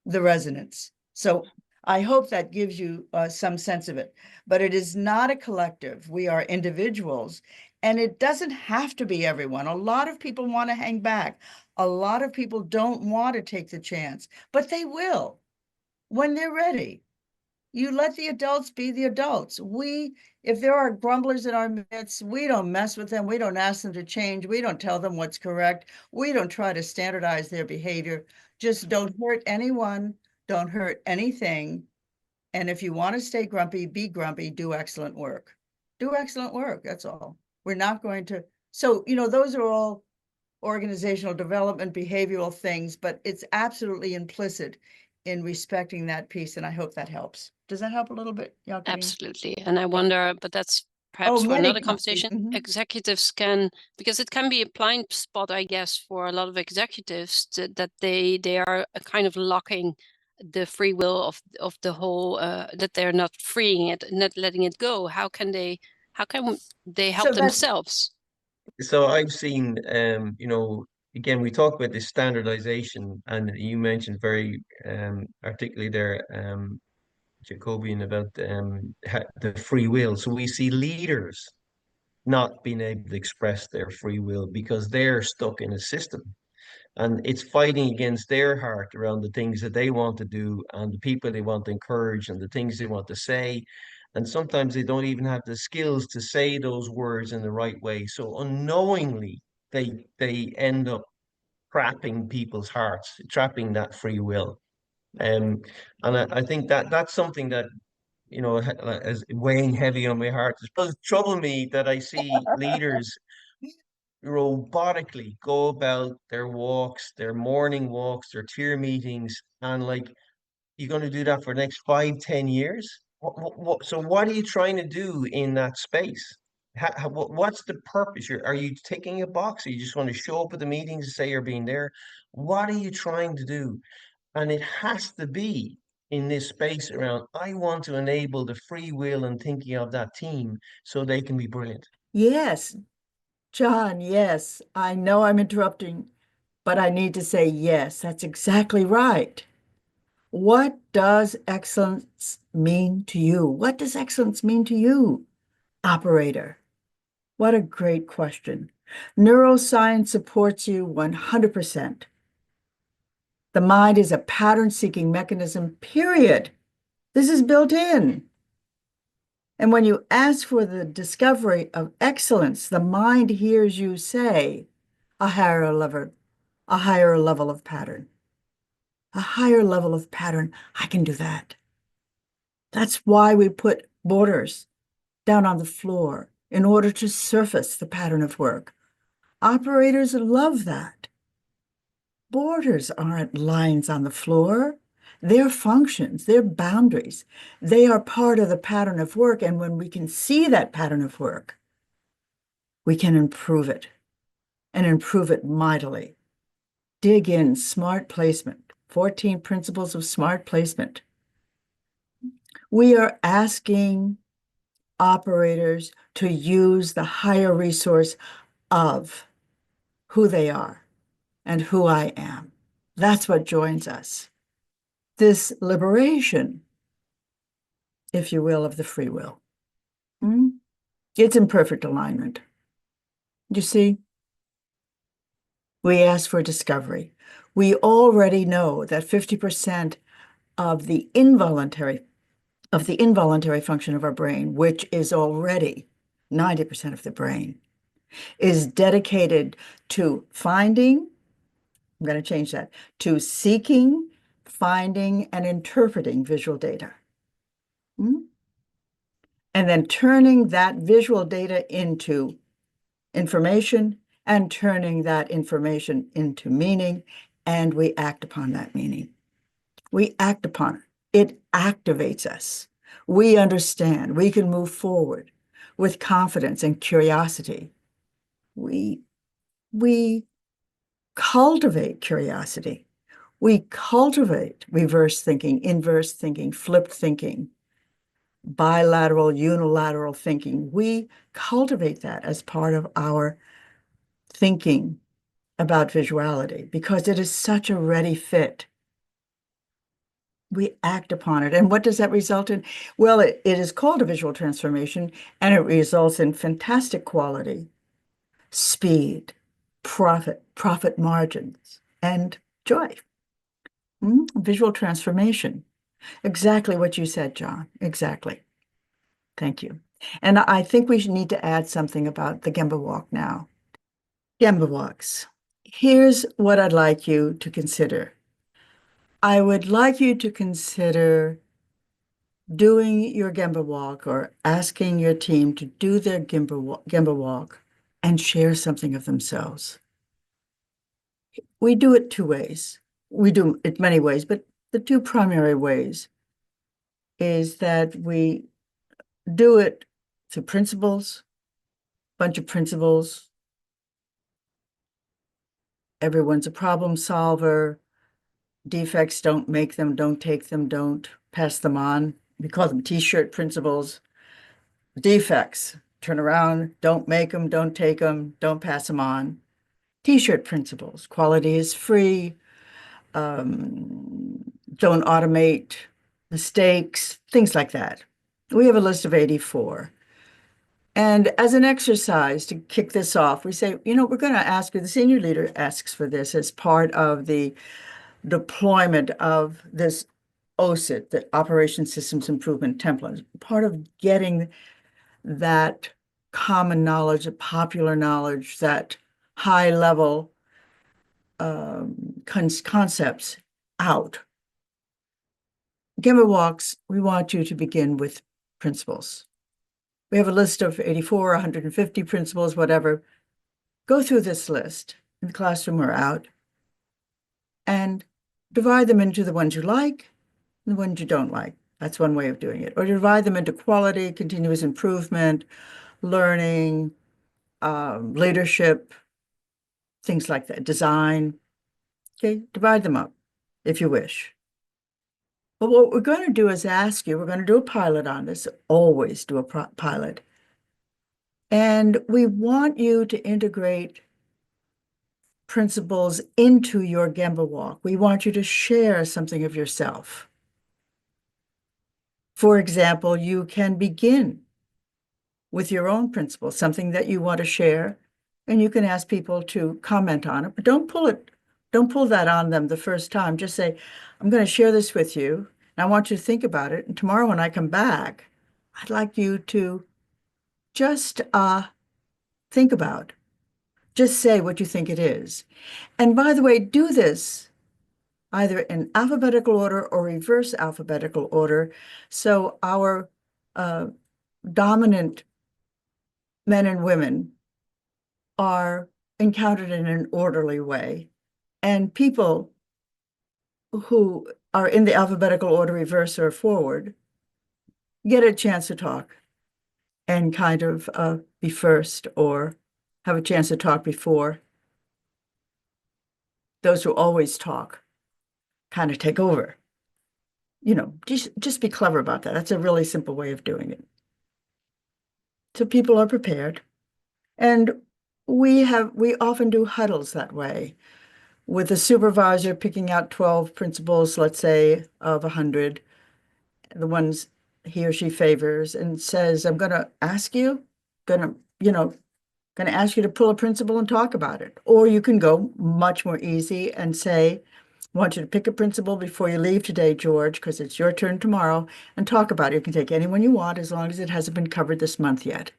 S3: the resonance. So I hope that gives you some sense of it, but it is not a collective. We are individuals, and it doesn't have to be everyone. A lot of people want to hang back. A lot of people don't want to take the chance, but they will when they're ready. You let the adults be the adults. If there are grumblers in our midst, we don't mess with them. We don't ask them to change. We don't tell them what's correct. We don't try to standardize their behavior. Just don't hurt anyone. Don't hurt anything. And if you want to stay grumpy, be grumpy, do excellent work. Do excellent work. That's all. We're not going to. So, those are all organizational development, behavioral things, but it's absolutely implicit in respecting that piece. And I hope that helps. Does that help a little bit, Jacqueline?
S4: Absolutely. And I wonder, but that's perhaps for another conversation, executives can, because it can be a blind spot, I guess, for a lot of executives that they are kind of locking the free will of the whole, that they're not freeing it, not letting it go. How can they help themselves?
S2: So I've seen, again, we talk about this standardization, and you mentioned very articulately there, Jacobian, about the free will. So we see leaders not being able to express their free will because they're stuck in a system. And it's fighting against their heart around the things that they want to do and the people they want to encourage and the things they want to say. And sometimes they don't even have the skills to say those words in the right way. So unknowingly, they end up trapping people's hearts, trapping that free will. And I think that's something that, is weighing heavy on my heart. It does trouble me that I see leaders robotically go about their walks, their morning walks, their tier meetings, and like, you're going to do that for the next 5, 10 years? So what are you trying to do in that space? What's the purpose? Are you ticking a box? Or you just want to show up at the meetings and say you're being there? What are you trying to do? And it has to be in this space around, I want to enable the free will and thinking of that team so they can be brilliant.
S3: Yes, John, yes. I know I'm interrupting, but I need to say yes, that's exactly right. What does excellence mean to you? What does excellence mean to you, operator? What a great question. Neuroscience supports you 100%. The mind is a pattern-seeking mechanism, period. This is built in. And when you ask for the discovery of excellence, the mind hears you say a higher level of pattern. A higher level of pattern. I can do that. That's why we put borders down on the floor in order to surface the pattern of work. Operators love that. Borders aren't lines on the floor. They're functions, they're boundaries. They are part of the pattern of work. And when we can see that pattern of work, we can improve it and improve it mightily. Dig in smart placement, 14 principles of smart placement. We are asking operators to use the higher resource of who they are and who I am. That's what joins us. This liberation, if you will, of the free will. It's in perfect alignment. You see, we ask for discovery. We already know that 50% of the involuntary function of our brain, which is already 90% of the brain, is dedicated to finding, I'm going to change that, to seeking, finding, and interpreting visual data. And then turning that visual data into information and turning that information into meaning, and we act upon that meaning. We act upon it. It activates us. We understand. We can move forward with confidence and curiosity. We cultivate curiosity. We cultivate reverse thinking, inverse thinking, flipped thinking, bilateral, unilateral thinking. We cultivate that as part of our thinking about visuality because it is such a ready fit. We act upon it. And what does that result in? Well, it is called a visual transformation, and it results in fantastic quality, speed, profit margins, and joy. Visual transformation. Exactly what you said, John. Exactly. Thank you. And I think we should need to add something about the Gemba walk now. Gemba walks. Here's what I'd like you to consider. I would like you to consider doing your Gemba walk or asking your team to do their Gemba walk and share something of themselves. We do it two ways. We do it many ways, but the two primary ways is that we do it through principles, bunch of principles. Everyone's a problem solver. Defects, don't make them, don't take them, don't pass them on. We call them T-shirt principles. Defects, turn around, don't make them, don't take them, don't pass them on. T-shirt principles, quality is free, don't automate mistakes, things like that. We have a list of 84. And as an exercise to kick this off, we say, we're going to ask you, the senior leader asks for this as part of the deployment of this OSIT, the Operation Systems Improvement Template, part of getting that common knowledge, popular knowledge, that high level concepts out. Gemba walks, we want you to begin with principles. We have a list of 84, 150 principles, whatever. Go through this list in the classroom or out and divide them into the ones you like and the ones you don't like. That's one way of doing it. Or divide them into quality, continuous improvement, learning, leadership, things like that, design. Okay, divide them up if you wish. But what we're going to do is ask you, we're going to do a pilot on this, always do a pilot. And we want you to integrate principles into your Gemba walk. We want you to share something of yourself. For example, you can begin with your own principles, something that you want to share, and you can ask people to comment on it, but don't pull that on them the first time. Just say, I'm going to share this with you, and I want you to think about it. And tomorrow when I come back, I'd like you to just think about, just say what you think it is. And by the way, do this either in alphabetical order or reverse alphabetical order. So our dominant men and women are encountered in an orderly way. And people who are in the alphabetical order, reverse or forward, get a chance to talk and kind of be first or have a chance to talk before. Those who always talk kind of take over. You know, just be clever about that. That's a really simple way of doing it. So people are prepared. And we often do huddles that way, with the supervisor picking out 12 principles, let's say, of 100, the ones he or she favors, and says, I'm going to ask you, going to ask you to pull a principle and talk about it. Or you can go much more easy and say, I want you to pick a principle before you leave today, George, because it's your turn tomorrow, and talk about it. You can take anyone you want as long as it hasn't been covered this month yet.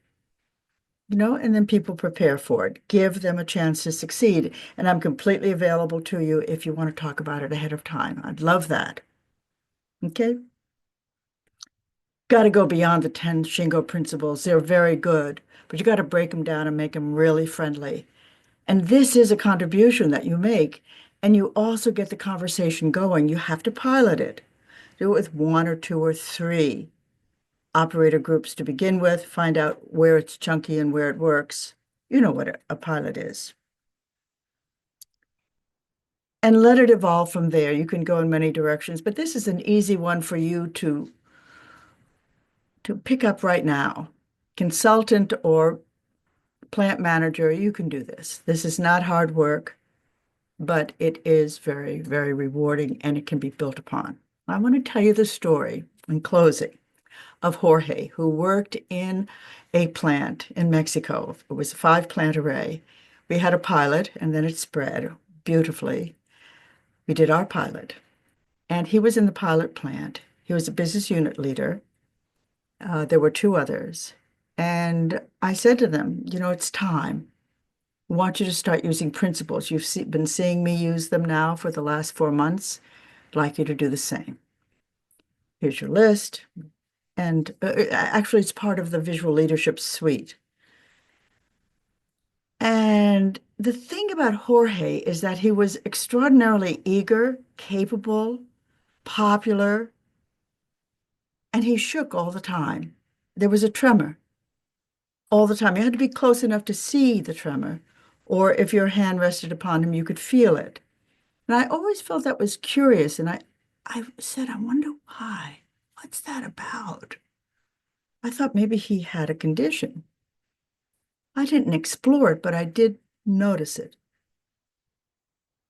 S3: You know, and then people prepare for it. Give them a chance to succeed. And I'm completely available to you if you want to talk about it ahead of time. I'd love that. Okay? Got to go beyond the 10 Shingo principles. They're very good, but you got to break them down and make them really friendly. And this is a contribution that you make, and you also get the conversation going. You have to pilot it. Do it with 1 or 2 or 3 operator groups to begin with, find out where it's chunky and where it works. You know what a pilot is. And let it evolve from there. You can go in many directions, but this is an easy one for you to pick up right now. Consultant or plant manager, you can do this. This is not hard work, but it is very, very rewarding, and it can be built upon. I want to tell you the story in closing of Jorge, who worked in a plant in Mexico. It was a 5-plant array. We had a pilot, and then it spread beautifully. We did our pilot, and he was in the pilot plant. He was a business unit leader. There were 2 others. And I said to them, you know, it's time. I want you to start using principles. You've been seeing me use them now for the last 4 months. I'd like you to do the same. Here's your list. And actually, it's part of the visual leadership suite. And the thing about Jorge is that he was extraordinarily eager, capable, popular, and he shook all the time. There was a tremor all the time. You had to be close enough to see the tremor, or if your hand rested upon him, you could feel it. And I always felt that was curious, and I said, I wonder why. What's that about? I thought maybe he had a condition. I didn't explore it, but I did notice it.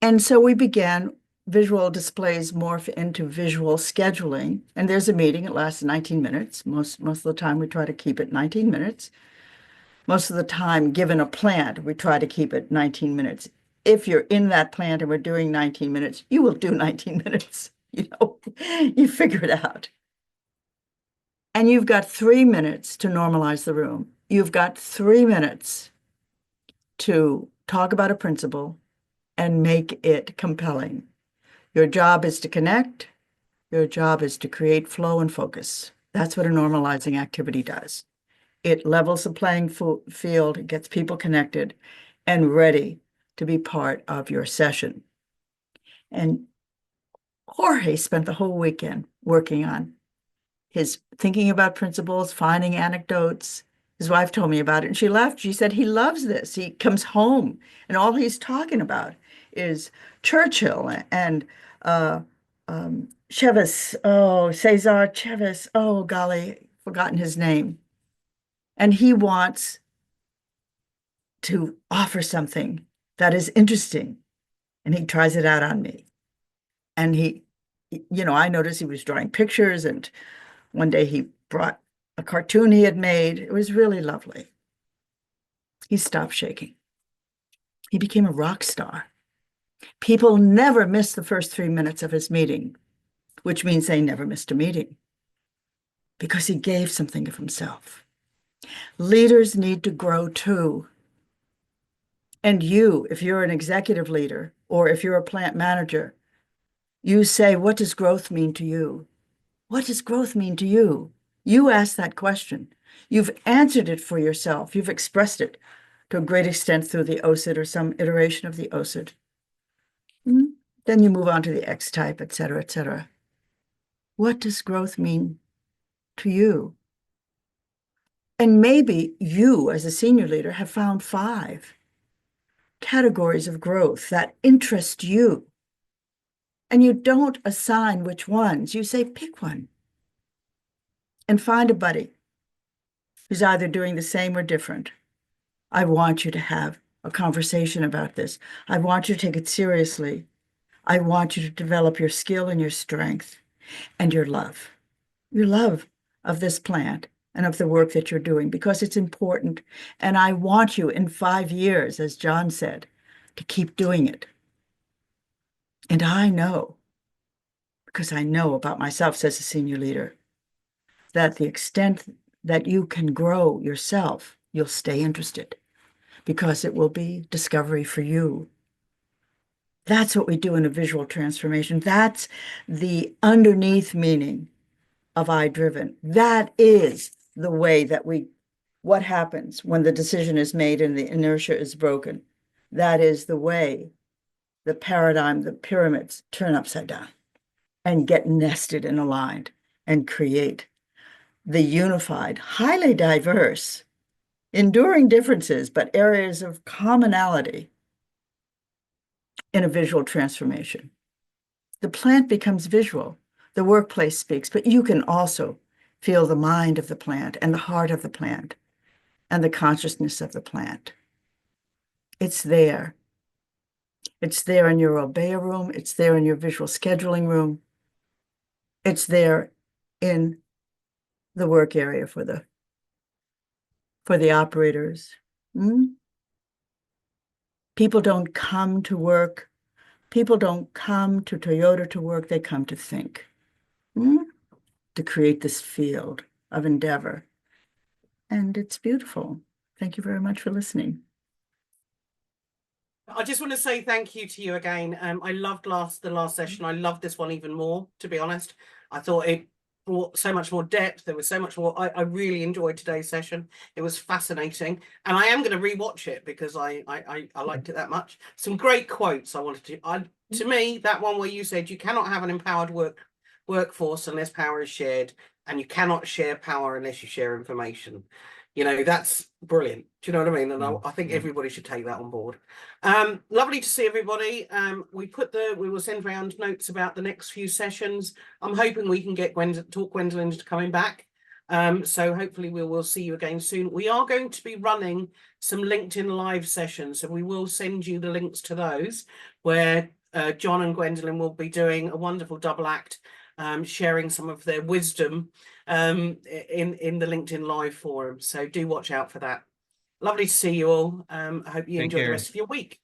S3: And so we began. Visual displays morph into visual scheduling. And there's a meeting. It lasts 19 minutes. Most of the time, we try to keep it 19 minutes. Most of the time, given a plant, we try to keep it 19 minutes. If you're in that plant and we're doing 19 minutes, you will do 19 minutes. You know, you figure it out. And you've got 3 minutes to normalize the room. You've got 3 minutes to talk about a principle and make it compelling. Your job is to connect. Your job is to create flow and focus. That's what a normalizing activity does. It levels the playing field, it gets people connected and ready to be part of your session. And Jorge spent the whole weekend working on his thinking about principles, finding anecdotes. His wife told me about it, and she laughed. She said he loves this. He comes home, and all he's talking about is Churchill and Chavez. Oh, Cesar Chavez. Oh, golly, forgotten his name. And he wants to offer something that is interesting, and he tries it out on me. And he, you know, I noticed he was drawing pictures, and one day he brought a cartoon he had made. It was really lovely. He stopped shaking. He became a rock star. People never missed the first 3 minutes of his meeting, which means they never missed a meeting. because he gave something of himself. Leaders need to grow too. And you, if you're an executive leader or if you're a plant manager, you say, what does growth mean to you? What does growth mean to you? You ask that question. You've answered it for yourself. You've expressed it to a great extent through the OSID or some iteration of the OSID. Then you move on to the X type, et cetera, et cetera. What does growth mean to you? And maybe you, as a senior leader, have found 5 categories of growth that interest you. And you don't assign which ones. You say, pick one. And find a buddy who's either doing the same or different. I want you to have a conversation about this. I want you to take it seriously. I want you to develop your skill and your strength and your love of this plant and of the work that you're doing, because it's important. And I want you in 5 years, as John said, to keep doing it. And I know, because I know about myself as a senior leader, that the extent that you can grow yourself, you'll stay interested, because it will be discovery for you. That's what we do in a visual transformation. That's the underneath meaning of I-driven. That is the way that what happens when the decision is made and the inertia is broken. That is the way the paradigm, the pyramids turn upside down and get nested and aligned and create the unified, highly diverse, enduring differences, but areas of commonality in a visual transformation. The plant becomes visual, the workplace speaks, but you can also feel the mind of the plant and the heart of the plant and the consciousness of the plant. It's there. It's there in your Obeya room. It's there in your visual scheduling room. It's there in the work area for the operators. People don't come to work. People don't come to Toyota to work. They come to think, to create this field of endeavor. And it's beautiful. Thank you very much for listening.
S1: I just want to say thank you to you again. I loved the last session. I loved this one even more, to be honest. I thought it brought so much more depth. There was so much more. I really enjoyed today's session. It was fascinating. And I am going to rewatch it because I liked it that much. Some great quotes I wanted to. To me, that one where you said you cannot have an empowered workforce unless power is shared, and you cannot share power unless you share information. You know, that's brilliant. Do you know what I mean? And I think everybody should take that on board. Lovely to see everybody. We will send around notes about the next few sessions. I'm hoping we can get Gwendolyn to coming back. So hopefully we will see you again soon. We are going to be running some LinkedIn live sessions, so we will send you the links to those, where John and Gwendolyn will be doing a wonderful double act, sharing some of their wisdom in the LinkedIn live forum. So do watch out for that. Lovely to see you all. I hope you enjoy the rest of your week.